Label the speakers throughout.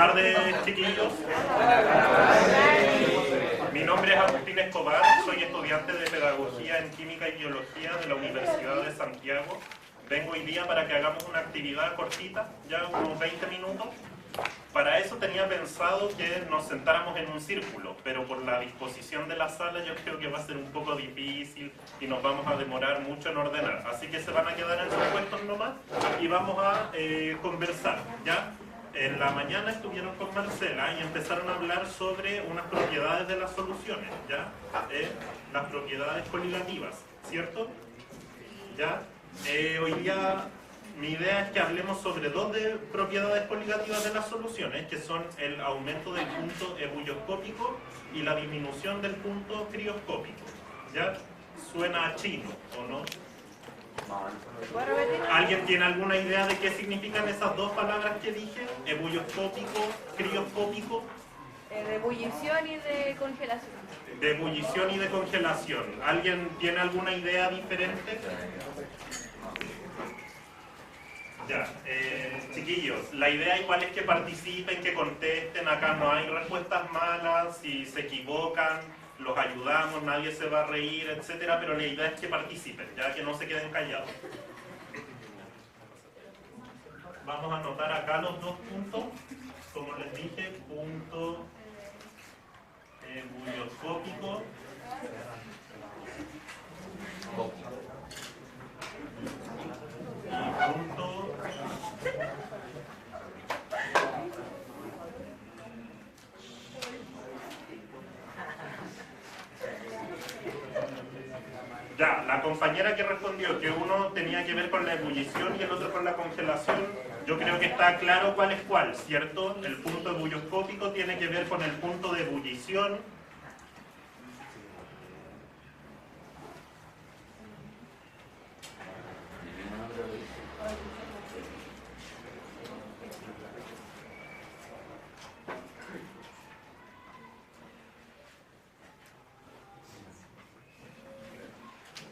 Speaker 1: tardes, chiquillos. Mi nombre es Agustín Escobar, soy estudiante de Pedagogía en Química y Biología de la Universidad de Santiago. Vengo hoy día para que hagamos una actividad cortita, ya unos 20 minutos. Para eso tenía pensado que nos sentáramos en un círculo, pero por la disposición de la sala yo creo que va a ser un poco difícil y nos vamos a demorar mucho en ordenar. Así que se van a quedar en sus puestos nomás y vamos a conversar, ¿ya? En la mañana estuvieron con Marcela y empezaron a hablar sobre unas propiedades de las soluciones, ¿ya? Las propiedades coligativas, ¿cierto? ¿Ya? Hoy día mi idea es que hablemos sobre dos propiedades coligativas de las soluciones, que son el aumento del punto ebulloscópico y la disminución del punto crioscópico. ¿Ya? Suena a chino, ¿o no? ¿Alguien tiene alguna idea de qué significan esas dos palabras que dije? Ebulloscópico, crioscópico.
Speaker 2: De ebullición y de congelación.
Speaker 1: De ebullición y de congelación. ¿Alguien tiene alguna idea diferente? Ya, chiquillos, la idea igual es que participen, que contesten, acá no hay respuestas malas, si se equivocan, los ayudamos, nadie se va a reír, etcétera, pero la idea es que participen, ya que no se queden callados. Vamos a anotar acá los dos puntos, como les dije, punto ebulloscópico y punto ya, la compañera que respondió que uno tenía que ver con la ebullición y el otro con la congelación, yo creo que está claro cuál es cuál, ¿cierto? El punto ebulloscópico tiene que ver con el punto de ebullición.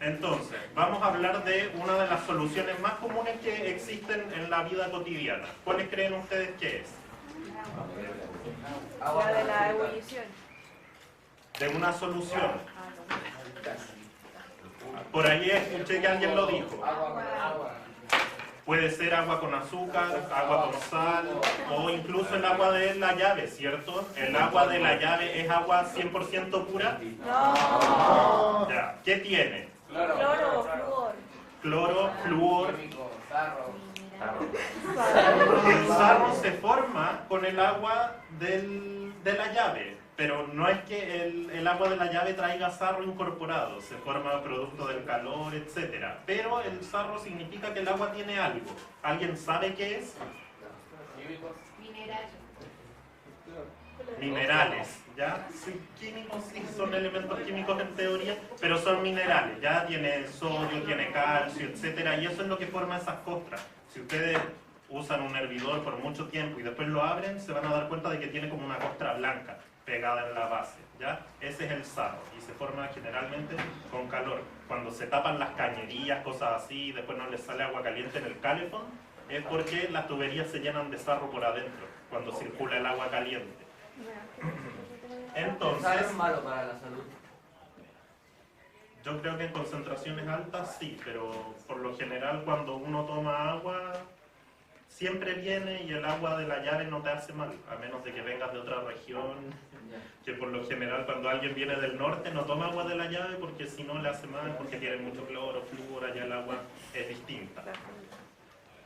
Speaker 1: Entonces, vamos a hablar de una de las soluciones más comunes que existen en la vida cotidiana. ¿Cuáles creen ustedes que es?
Speaker 2: La de la ebullición.
Speaker 1: De una solución. Por ahí escuché que alguien lo dijo. Puede ser agua con azúcar, agua con sal o incluso el agua de la llave, ¿cierto? ¿El agua de la llave es agua 100% pura?
Speaker 2: No.
Speaker 1: Ya. ¿Qué tiene?
Speaker 2: Cloro, flúor.
Speaker 1: Cloro, flúor. El sarro se forma con el agua de la llave, pero no es que el agua de la llave traiga sarro incorporado, se forma producto del calor, etc. Pero el sarro significa que el agua tiene algo. ¿Alguien sabe qué es? Minerales, ¿ya? Sí, químicos, sí, son elementos químicos en teoría, pero son minerales, ¿ya? Tiene sodio, tiene calcio, etcétera, y eso es lo que forma esas costras. Si ustedes usan un hervidor por mucho tiempo y después lo abren, se van a dar cuenta de que tiene como una costra blanca pegada en la base, ¿ya? Ese es el sarro, y se forma generalmente con calor. Cuando se tapan las cañerías, cosas así, y después no les sale agua caliente en el calefón, es porque las tuberías se llenan de sarro por adentro, cuando circula el agua caliente. Entonces,
Speaker 3: ¿Es malo para la salud?
Speaker 1: yo creo que en concentraciones altas sí, pero por lo general cuando uno toma agua siempre viene y el agua de la llave no te hace mal, a menos de que vengas de otra región, que por lo general cuando alguien viene del norte no toma agua de la llave porque si no le hace mal, porque tiene mucho cloro, flúor, allá el agua es distinta.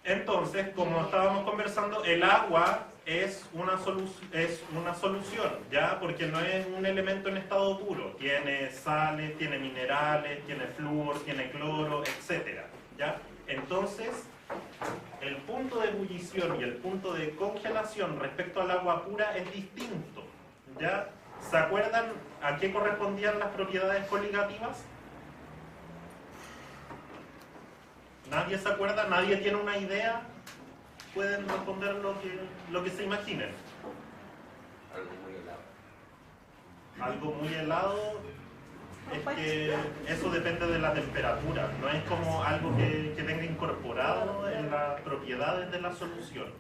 Speaker 1: Entonces, como estábamos conversando, el agua es una solución, ¿ya? Porque no es un elemento en estado puro. Tiene sales, tiene minerales, tiene flúor, tiene cloro, etc. ¿Ya? Entonces, el punto de ebullición y el punto de congelación respecto al agua pura es distinto, ¿ya? ¿Se acuerdan a qué correspondían las propiedades coligativas? ¿Nadie se acuerda? ¿Nadie tiene una idea? Pueden responder lo que se imaginen.
Speaker 3: Algo muy helado.
Speaker 1: Algo muy helado es que eso depende de la temperatura, no es como algo que venga incorporado en las propiedades de la solución,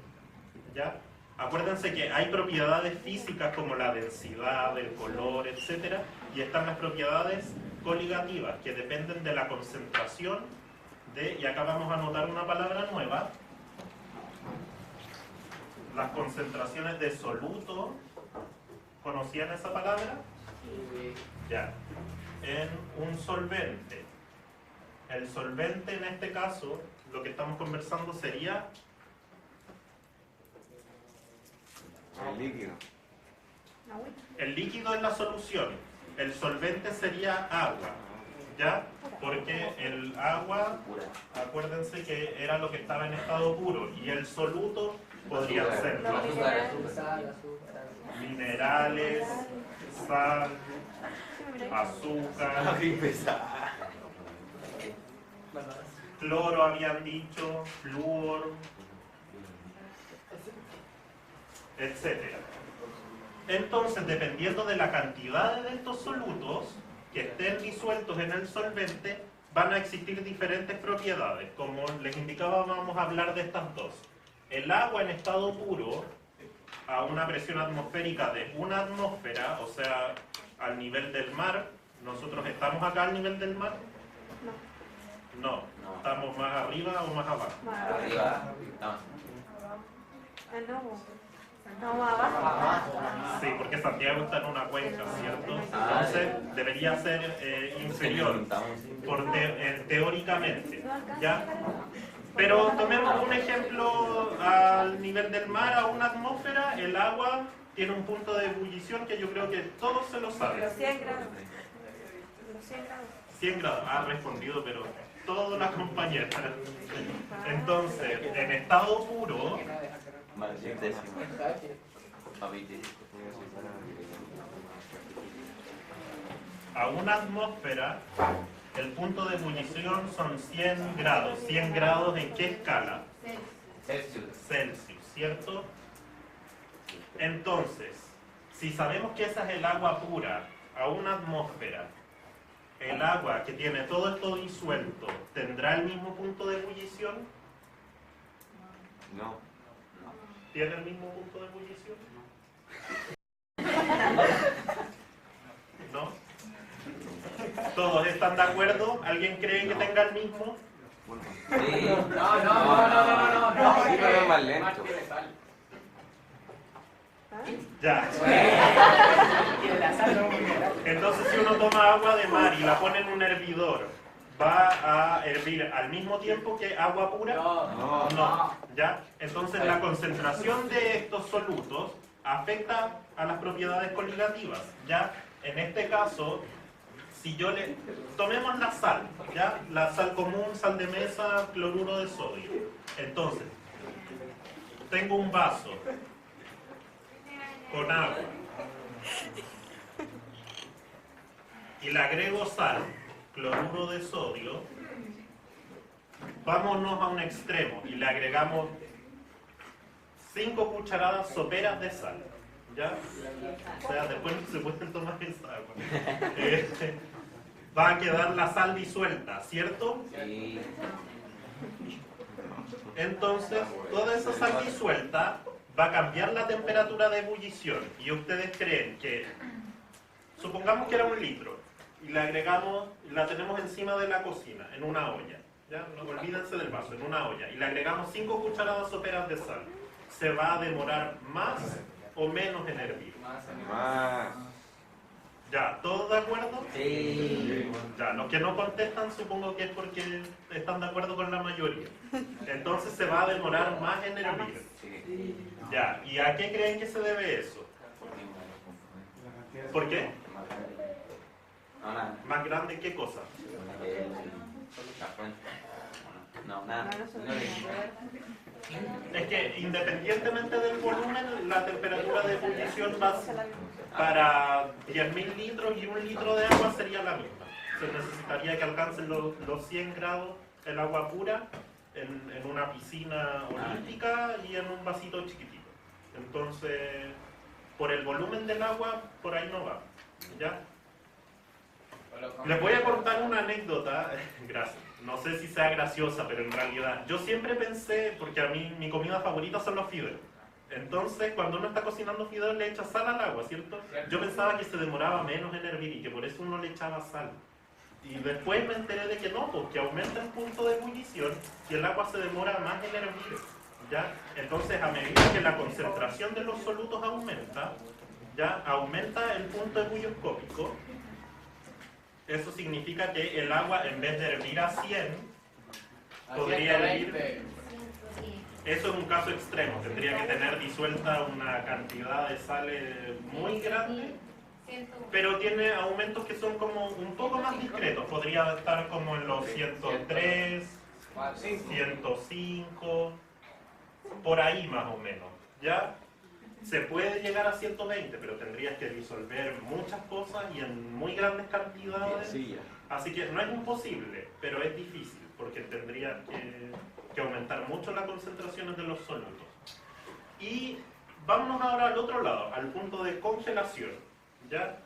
Speaker 1: ¿ya? Acuérdense que hay propiedades físicas como la densidad, el color, etc. Y están las propiedades coligativas que dependen de la concentración de, y acá vamos a anotar una palabra nueva, las concentraciones de soluto. ¿Conocían esa palabra? Ya. En un solvente. El solvente en este caso, lo que estamos conversando sería
Speaker 4: El líquido.
Speaker 1: el líquido en la solución. El solvente sería agua, ¿ya? Porque el agua, acuérdense que era lo que estaba en estado puro, y el soluto podría ser minerales, sal, azúcar, cloro habían dicho, flúor, etcétera. Entonces, dependiendo de la cantidad de estos solutos que estén disueltos en el solvente, van a existir diferentes propiedades. Como les indicaba, vamos a hablar de estas dos. El agua en estado puro, a una presión atmosférica de 1 atmósfera, o sea, al nivel del mar. ¿Nosotros estamos acá al nivel del mar? No. ¿Estamos más arriba o más abajo?
Speaker 3: Arriba.
Speaker 2: No, más abajo.
Speaker 1: Sí, porque Santiago está en una cuenca, ¿cierto? Entonces debería ser inferior, teóricamente, ¿ya? Pero tomemos un ejemplo al nivel del mar, a 1 atmósfera, el agua tiene un punto de ebullición que yo creo que todos se lo saben.
Speaker 2: Los 100 grados. Los 100 grados.
Speaker 1: 100 grados, ha respondido, pero todas las compañeras. Entonces, en estado puro, a 1 atmósfera, el punto de ebullición son 100 grados. ¿100 grados en qué escala? Celsius, ¿cierto? Entonces, si sabemos que esa es el agua pura, a 1 atmósfera, el agua que tiene todo esto disuelto, ¿tendrá el mismo punto de ebullición?
Speaker 4: No.
Speaker 1: ¿Tiene el mismo punto de ebullición? ¿No? ¿Todos están de acuerdo? ¿Alguien cree que tenga el mismo?
Speaker 3: Sí.
Speaker 4: No. Sí, pero es más lento.
Speaker 1: Ya. Entonces, si uno toma agua de mar y la pone en un hervidor, ¿va a hervir al mismo tiempo que agua pura? No. ¿Ya? Entonces, la concentración de estos solutos afecta a las propiedades coligativas. ¿Ya? En este caso, si yo le... Tomemos la sal, ¿ya? La sal común, sal de mesa, cloruro de sodio. Entonces, tengo un vaso con agua y le agrego sal, cloruro de sodio, vámonos a un extremo y le agregamos 5 cucharadas soperas de sal, ¿ya? O sea, después no se pueden tomar esa agua. Va a quedar la sal disuelta, ¿cierto?
Speaker 3: Sí.
Speaker 1: Entonces, toda esa sal disuelta va a cambiar la temperatura de ebullición. Y ustedes creen que, supongamos que era 1 litro, y le agregamos, la tenemos encima de la cocina, en una olla, ¿ya? No olvídense del vaso, en una olla, y le agregamos 5 cucharadas soperas de sal. ¿Se va a demorar más o menos en hervir?
Speaker 4: Más.
Speaker 1: ¿Ya? ¿Todos de acuerdo?
Speaker 3: Sí.
Speaker 1: Ya, los que no contestan supongo que es porque están de acuerdo con la mayoría. Entonces se va a demorar más en hervir.
Speaker 3: Sí.
Speaker 1: Ya, ¿y a qué creen que se debe eso? ¿Por qué?
Speaker 3: No, nada.
Speaker 1: ¿Más grande qué cosa?
Speaker 3: La fuente. No, nada.
Speaker 1: Es que independientemente del volumen, la temperatura de ebullición va para 10.000 litros y 1 litro de agua sería la misma. Se necesitaría que alcancen los 100 grados el agua pura en una piscina olímpica y en un vasito chiquitito. Entonces, por el volumen del agua, por ahí no va. ¿Ya? Les voy a contar una anécdota, gracias. No sé si sea graciosa, pero en realidad yo siempre pensé, porque a mí mi comida favorita son los fideos. Entonces, cuando uno está cocinando fideos, le echa sal al agua, ¿cierto? Yo pensaba que se demoraba menos en hervir y que por eso uno le echaba sal. Y después me enteré de que no, porque aumenta el punto de ebullición y el agua se demora más en hervir, ¿ya? Entonces, a medida que la concentración de los solutos aumenta, ya aumenta el punto ebullioscópico. Eso significa que el agua, en vez de hervir a 100, podría hervir. Eso es un caso extremo, tendría que tener disuelta una cantidad de sales muy grande, pero tiene aumentos que son como un poco más discretos, podría estar como en los 103, 105, por ahí más o menos, ¿ya? Se puede llegar a 120, pero tendrías que disolver muchas cosas y en muy grandes cantidades, así que no es imposible, pero es difícil, porque tendría que aumentar mucho las concentraciones de los solutos. Y vámonos ahora al otro lado, al punto de congelación, ¿ya?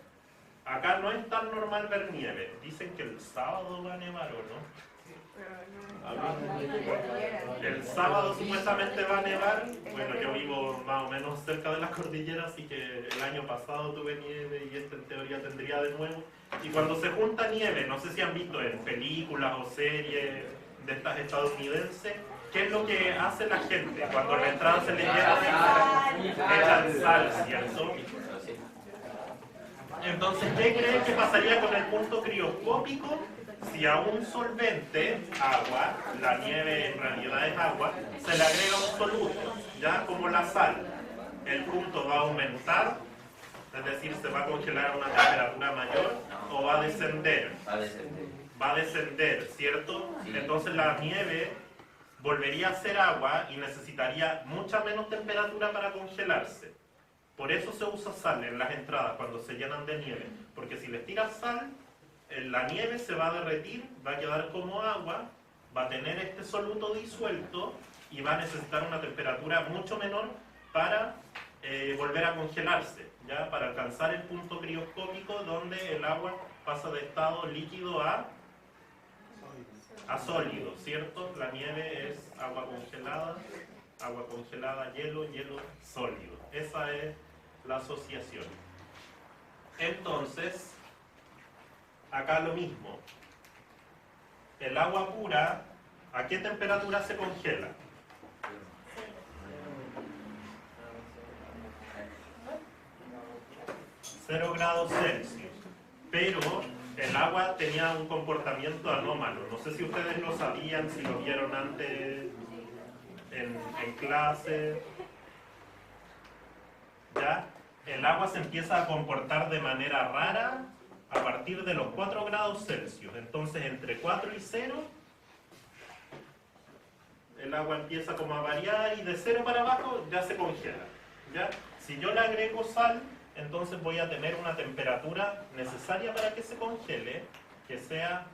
Speaker 1: Acá no es tan normal ver nieve. Dicen que el sábado va a nevar, ¿o no? El sábado supuestamente va a nevar. Bueno, yo vivo más o menos cerca de la cordillera, así que el año pasado tuve nieve y este en teoría tendría de nuevo. Y cuando se junta nieve, no sé si han visto en películas o series de estas estadounidenses, ¿qué es lo que hace la gente? Cuando la entrada se le llena, echan sal, ¿cierto? Entonces, ¿qué creen que pasaría con el punto crioscópico si a un solvente, agua, la nieve en realidad es agua, se le agrega un soluto, ya como la sal? El punto va a aumentar, es decir, se va a congelar a una temperatura mayor, o va a descender. Va a descender, ¿cierto? Entonces la nieve volvería a ser agua y necesitaría mucha menos temperatura para congelarse. Por eso se usa sal en las entradas cuando se llenan de nieve, porque si les tiras sal, la nieve se va a derretir, va a quedar como agua, va a tener este soluto disuelto y va a necesitar una temperatura mucho menor para volver a congelarse, ¿ya? Para alcanzar el punto crioscópico donde el agua pasa de estado líquido a sólido, ¿cierto? La nieve es agua congelada, hielo, hielo sólido. Esa es la asociación. Entonces, acá lo mismo. El agua pura, ¿a qué temperatura se congela? Cero grados Celsius. Pero el agua tenía un comportamiento anómalo. No sé si ustedes lo sabían, si lo vieron antes en clase. ¿Ya? El agua se empieza a comportar de manera rara a partir de los 4 grados Celsius. Entonces, entre 4 y 0, el agua empieza como a variar y de 0 para abajo ya se congela, ¿ya? Si yo le agrego sal, entonces voy a tener una temperatura necesaria para que se congele, que sea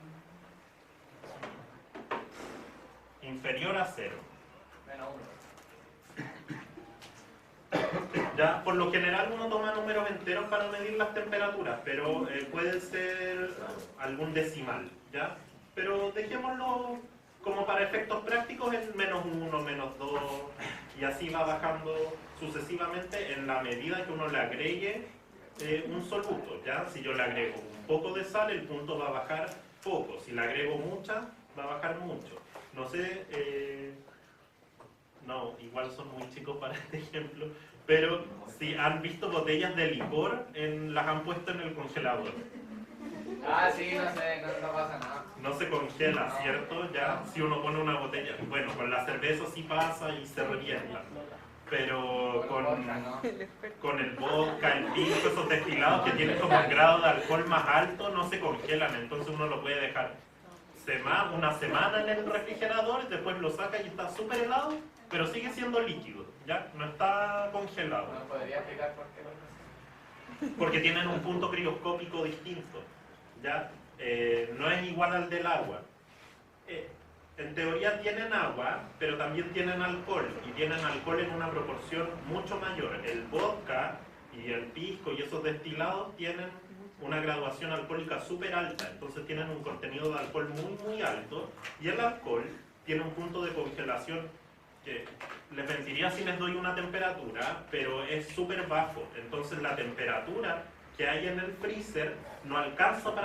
Speaker 1: inferior a 0. Ya, por lo general uno toma números enteros para medir las temperaturas, pero puede ser algún decimal, ¿ya? Pero dejémoslo como para efectos prácticos en -1, -2, y así va bajando sucesivamente en la medida que uno le agregue un soluto, ¿ya? Si yo le agrego un poco de sal, el punto va a bajar poco. Si le agrego mucha, va a bajar mucho. No sé, no, igual son muy chicos para este ejemplo, pero si han visto botellas de licor, las han puesto en el congelador.
Speaker 4: Ah, sí, no sé, no pasa nada.
Speaker 1: No se congela, ¿cierto? Ya, si uno pone una botella, bueno, con la cerveza sí pasa y se revienta, pero con el vodka, el pisco, esos destilados que tienen como el grado de alcohol más alto, no se congelan, entonces uno lo puede dejar una semana en el refrigerador y después lo saca y está súper helado, pero sigue siendo líquido, ¿ya? No está congelado.
Speaker 4: ¿Me podría explicar por qué?
Speaker 1: Porque tienen un punto crioscópico distinto, ¿ya? No es igual al del agua. En teoría tienen agua, pero también tienen alcohol, y tienen alcohol en una proporción mucho mayor. El vodka y el pisco y esos destilados tienen una graduación alcohólica súper alta, entonces tienen un contenido de alcohol muy muy alto, y el alcohol tiene un punto de congelación que les mentiría si les doy una temperatura, pero es súper bajo. Entonces la temperatura que hay en el freezer no alcanza para